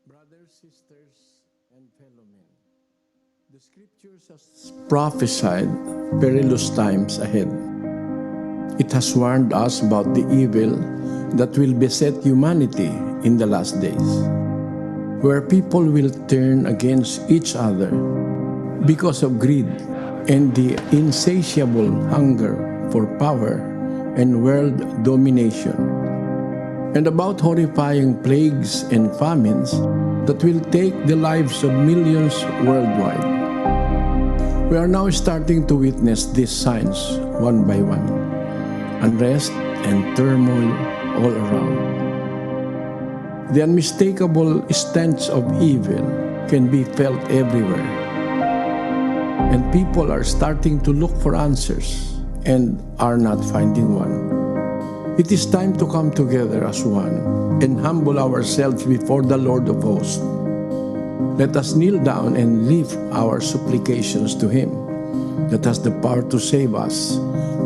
Brothers, sisters, and fellow men, the scriptures has prophesied perilous times ahead. It has warned us about the evil that will beset humanity in the last days, where people will turn against each other because of greed and the insatiable hunger for power and world domination, and about horrifying plagues and famines that will take the lives of millions worldwide. We are now starting to witness these signs one by one. Unrest and turmoil all around. The unmistakable stench of evil can be felt everywhere. And people are starting to look for answers and are not finding one. It is time to come together as one and humble ourselves before the Lord of hosts. Let us kneel down and lift our supplications to Him that has the power to save us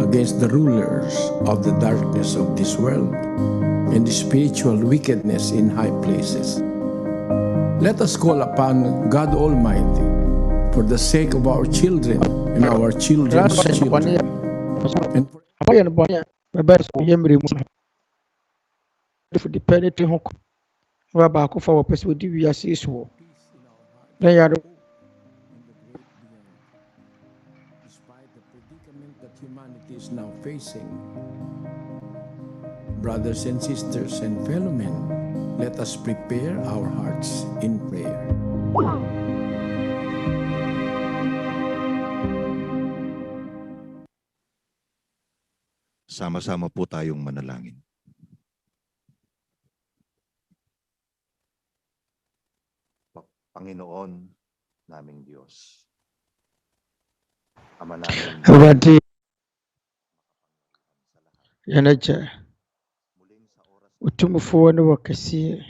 against the rulers of the darkness of this world and the spiritual wickedness in high places. Let us call upon God Almighty for the sake of our children and our children's children. And for despite the predicament that humanity is now facing, brothers and sisters and fellow men, let us prepare our hearts in prayer. Sama-sama po tayong manalangin. Panginoon naming Diyos, Ama namin, Abadi yanaja utumufuwa na wakasi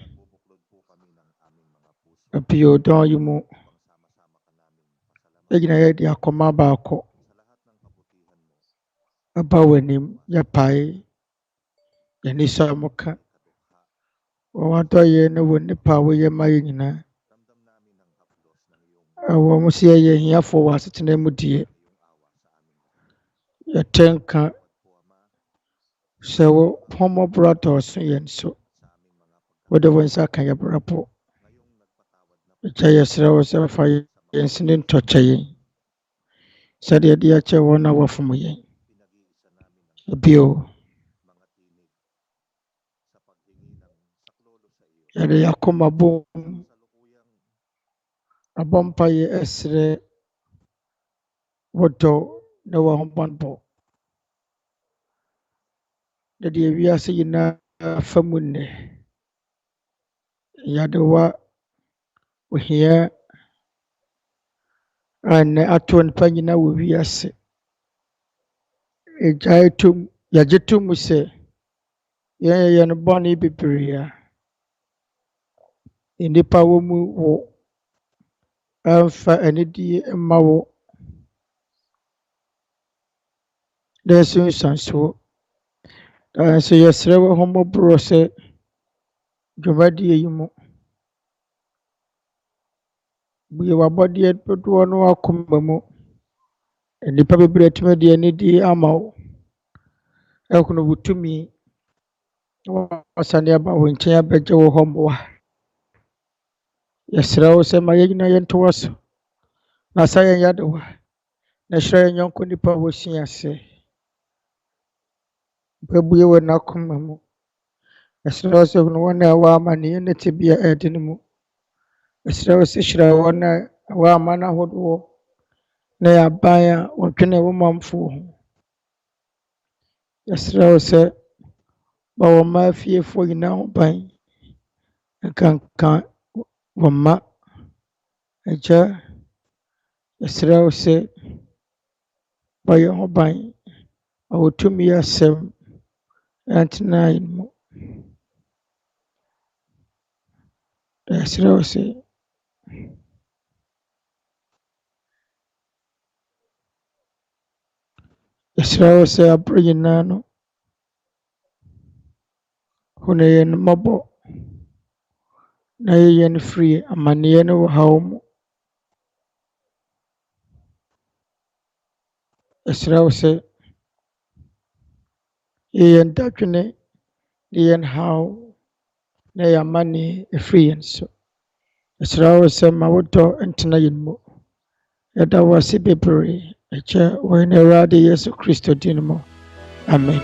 apiyo don yumu egina yedi akoma baako abawenim yapai yanisa muka wawanto ye na wonipa wo ye maye nyina awo musia ye hiafo wasetena mudie yatenka so homo brother so yen so wode wonsa kan ya brapo cha yesra wo se fa yensinin tochaye sade dia che wona wafumu yen bio yade akoma bom abɔm paye ɛsrɛ wodo na wahombanbɔ na deɛ wiase nyinaa fa mu nnɛ yadewa ohia a nnɛ ato nipa nyinaa wɔ wiase egyae tom yagye tom mu sɛ yɛn bɔne bebree a nnipa wɔ mu wɔ amfa anidie mma wo na ɛso nsansoɔ nso yɛsrɛ wɔ ho mmɔborɔ sɛ dwumadie yi mu bue w'abɔdeɛ dodoɔ no akoma mu nnipa bebree atumi de anidie ama wo ɛhono wo tumi na wɔsane aba wo nkyɛn abɛgye wo hɔ mmoa yɛsrɛ wo sɛ ma yɛn nyinaa yɛntoa so na sa yɛn yadewa na hyerɛ yɛn yɔnko nnipa a wɔsua ase bɛbue wɔ n'akoma mu yɛsrɛ wo sɛ hunu wɔn a ɛwɔ amanneɛ ne tebea ɛde no mu yɛsrɛ wo sɛ hyira wɔn a ɛwɔ aman ahodoɔ na yɛ aban a wɔtwene wo mamfoɔ ho yɛsrɛ wo sɛ ma wɔn mma afiefoɔ nyinaa ho ban nkanka wɔn mma agya yɛsrɛ wo sɛ ma yɛn ho ban ma wɔtumi asɛm ɛntena yɛn mu yɛsrɛ wo sɛ aberɛ nyinaa no hunu yɛn mmɔbɔ na yɛn free amanneɛ ne wɔhaw mu. Yɛsrɛ wo sɛ yɛn dadwene ne yɛn haw na yɛn amanneɛ ɛfiri yɛn so. Yɛsrɛ wo sɛ ma wo dɔ ntena yɛn mu. Yɛda wo ase bebree. Ɛkyɛ wɔ yɛn Awurade Yesu Kristo din mu. Amen.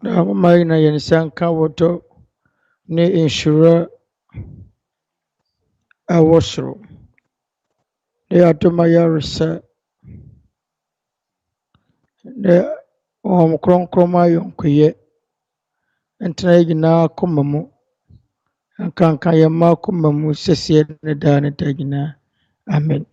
Na momma yɛn na yɛn nsa nka wɔ dɔ ne nhyira a ɛwɔ soro. Na yɛadom a yɛaresa na Honhom Kronkron ma ayɔnkoyɛ ntena yɛn nyinaa akoma mu. Nkanka yɛn mma akoma mu sɛsie ne daa nyinaa. Amen.